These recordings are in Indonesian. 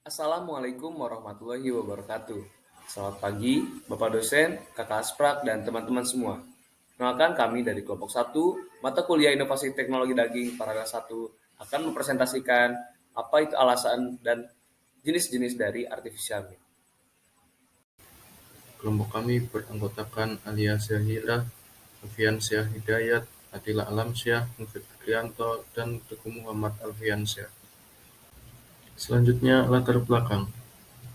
Assalamualaikum warahmatullahi wabarakatuh. Selamat pagi, Bapak dosen, Kakak Asprak, dan teman-teman semua. Kenalkan kami dari kelompok 1, mata kuliah Inovasi Teknologi Daging paragraf 1 akan mempresentasikan apa itu alasan dan jenis-jenis dari artificial meat. Kelompok kami beranggotakan Alia Syahira, Alfiansyah Hidayat, Atila Alamsyah, Mufid Krianto, dan Teguh Muhammad Alfiansyah. Selanjutnya, latar belakang.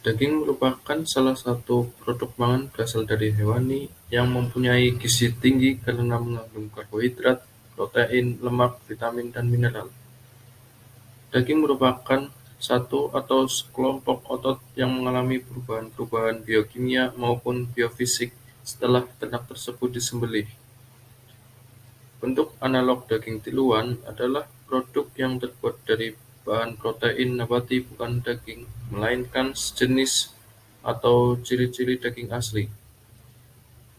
Daging merupakan salah satu produk pangan berasal dari hewani yang mempunyai gizi tinggi karena mengandung karbohidrat, protein, lemak, vitamin, dan mineral. Daging merupakan satu atau sekelompok otot yang mengalami perubahan-perubahan biokimia maupun biofisik setelah ternak tersebut disembelih. Bentuk analog daging tiluan adalah produk yang terbuat dari bahan protein nabati bukan daging, melainkan sejenis atau ciri-ciri daging asli.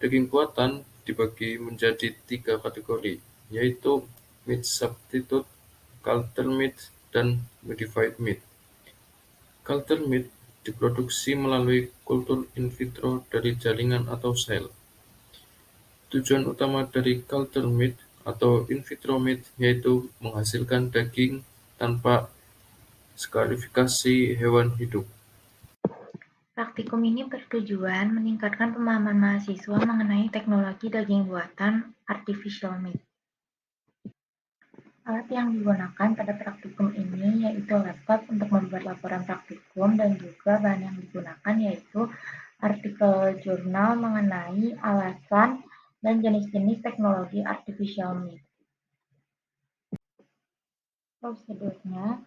Daging buatan dibagi menjadi 3 kategori, yaitu meat substitute, cultured meat, dan modified meat. Cultured meat diproduksi melalui kultur in vitro dari jaringan atau sel. Tujuan utama dari cultured meat atau in vitro meat yaitu menghasilkan daging tanpa skarifikasi hewan hidup. Praktikum ini bertujuan meningkatkan pemahaman mahasiswa mengenai teknologi daging buatan artificial meat. Alat yang digunakan pada praktikum ini yaitu laptop untuk membuat laporan praktikum dan juga bahan yang digunakan yaitu artikel jurnal mengenai alasan dan jenis-jenis teknologi artificial meat. Prosedurnya,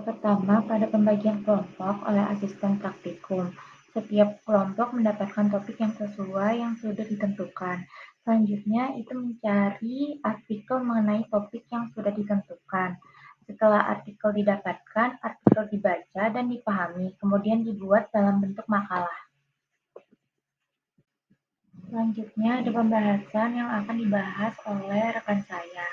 pertama pada pembagian kelompok oleh asisten praktikum. Setiap kelompok mendapatkan topik yang sesuai yang sudah ditentukan. Selanjutnya itu mencari artikel mengenai topik yang sudah ditentukan. Setelah artikel didapatkan, artikel dibaca dan dipahami, kemudian dibuat dalam bentuk makalah. Selanjutnya ada pembahasan yang akan dibahas oleh rekan saya.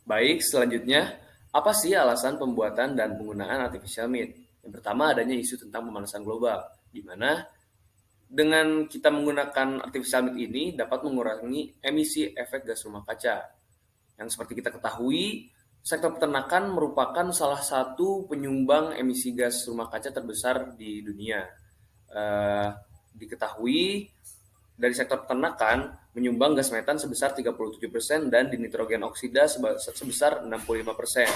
Baik, selanjutnya, apa sih alasan pembuatan dan penggunaan artificial meat? Yang pertama adanya isu tentang pemanasan global, di mana dengan kita menggunakan artificial meat ini dapat mengurangi emisi efek gas rumah kaca. Yang seperti kita ketahui, sektor peternakan merupakan salah satu penyumbang emisi gas rumah kaca terbesar di dunia. Diketahui dari sektor peternakan menyumbang gas metan sebesar 37% dan di nitrogen oksida sebesar 65%.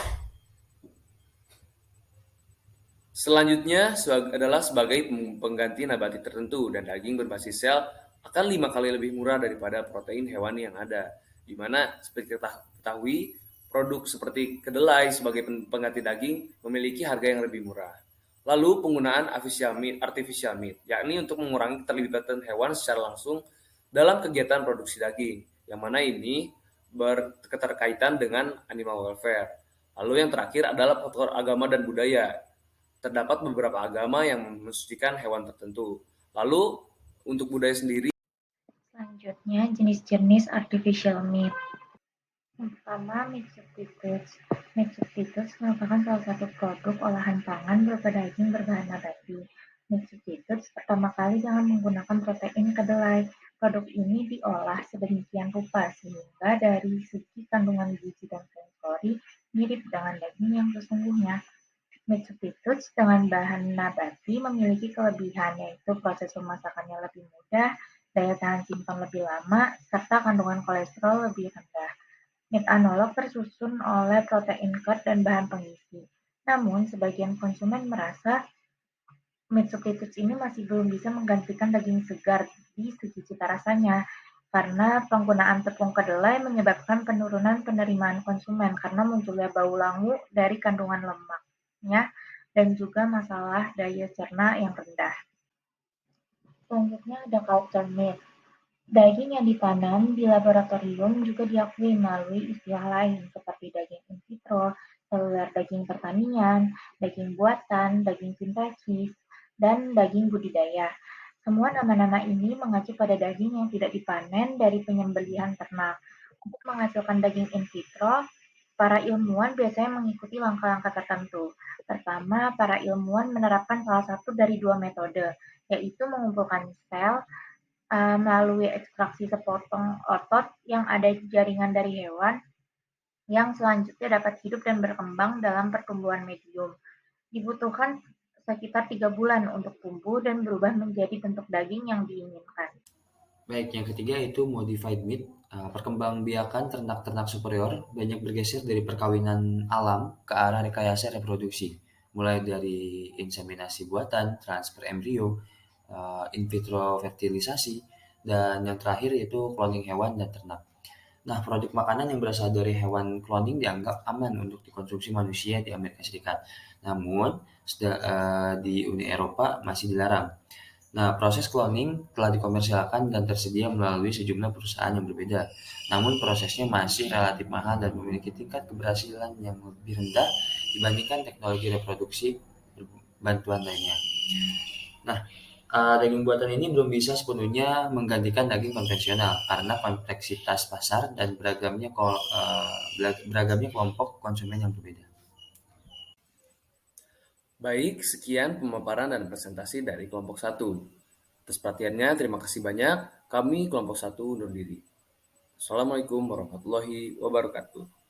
Selanjutnya adalah sebagai pengganti nabati tertentu dan daging berbasis sel akan 5 kali lebih murah daripada protein hewani yang ada. Di mana seperti kita ketahui, produk seperti kedelai sebagai pengganti daging memiliki harga yang lebih murah. Lalu penggunaan artificial meat, yakni untuk mengurangi keterlibatan hewan secara langsung dalam kegiatan produksi daging, yang mana ini berketerkaitan dengan animal welfare. Lalu yang terakhir adalah faktor agama dan budaya. Terdapat beberapa agama yang mensucikan hewan tertentu. Lalu untuk budaya sendiri, Selanjutnya jenis-jenis artificial meat. Yang pertama, meat substitutes. Meat substitutes merupakan salah satu produk olahan pangan berupa daging berbahan nabati. Meat substitutes pertama kali dengan menggunakan protein kedelai. Produk ini diolah sedemikian rupa sehingga dari segi kandungan gizi dan kalori mirip dengan daging yang sesungguhnya. Meat substitutes dengan bahan nabati memiliki kelebihan yaitu proses pemasakannya lebih mudah, daya tahan simpan lebih lama, serta kandungan kolesterol lebih rendah. Meat analog tersusun oleh protein cod dan bahan pengisi. Namun, sebagian konsumen merasa meat substitutes ini masih belum bisa menggantikan daging segar di segi cita rasanya, karena penggunaan tepung kedelai menyebabkan penurunan penerimaan konsumen karena munculnya bau langu dari kandungan lemaknya dan juga masalah daya cerna yang rendah. Selanjutnya ada culture meat. Daging yang ditanam di laboratorium juga diakui melalui istilah lain seperti daging in vitro, seluler daging pertanian, daging buatan, daging sintetis, dan daging budidaya. Semua nama-nama ini mengacu pada daging yang tidak dipanen dari penyembelihan ternak. Untuk menghasilkan daging in vitro, Para ilmuwan biasanya mengikuti langkah-langkah tertentu. Pertama, para ilmuwan menerapkan salah satu dari dua metode, yaitu mengumpulkan sel melalui ekstraksi sepotong otot yang ada di jaringan dari hewan yang selanjutnya dapat hidup dan berkembang dalam pertumbuhan medium. Dibutuhkan sekitar 3 bulan untuk tumbuh dan berubah menjadi bentuk daging yang diinginkan. Baik, yang ketiga itu modified meat. Perkembangbiakan ternak-ternak superior banyak bergeser dari perkawinan alam ke arah rekayasa reproduksi, mulai dari inseminasi buatan, transfer embrio, in vitro fertilisasi, dan yang terakhir yaitu cloning hewan dan ternak. Nah, produk makanan yang berasal dari hewan cloning dianggap aman untuk dikonsumsi manusia di Amerika Serikat. Namun, di Uni Eropa masih dilarang. Nah, proses cloning telah dikomersialkan dan tersedia melalui sejumlah perusahaan yang berbeda. Namun prosesnya masih relatif mahal dan memiliki tingkat keberhasilan yang lebih rendah dibandingkan teknologi reproduksi bantuan lainnya. Nah, daging buatan ini belum bisa sepenuhnya menggantikan daging konvensional karena kompleksitas pasar dan beragamnya kelompok konsumen yang berbeda. Baik, sekian pemaparan dan presentasi dari kelompok 1. Atas perhatiannya, terima kasih banyak. Kami kelompok 1 undur diri. Assalamualaikum warahmatullahi wabarakatuh.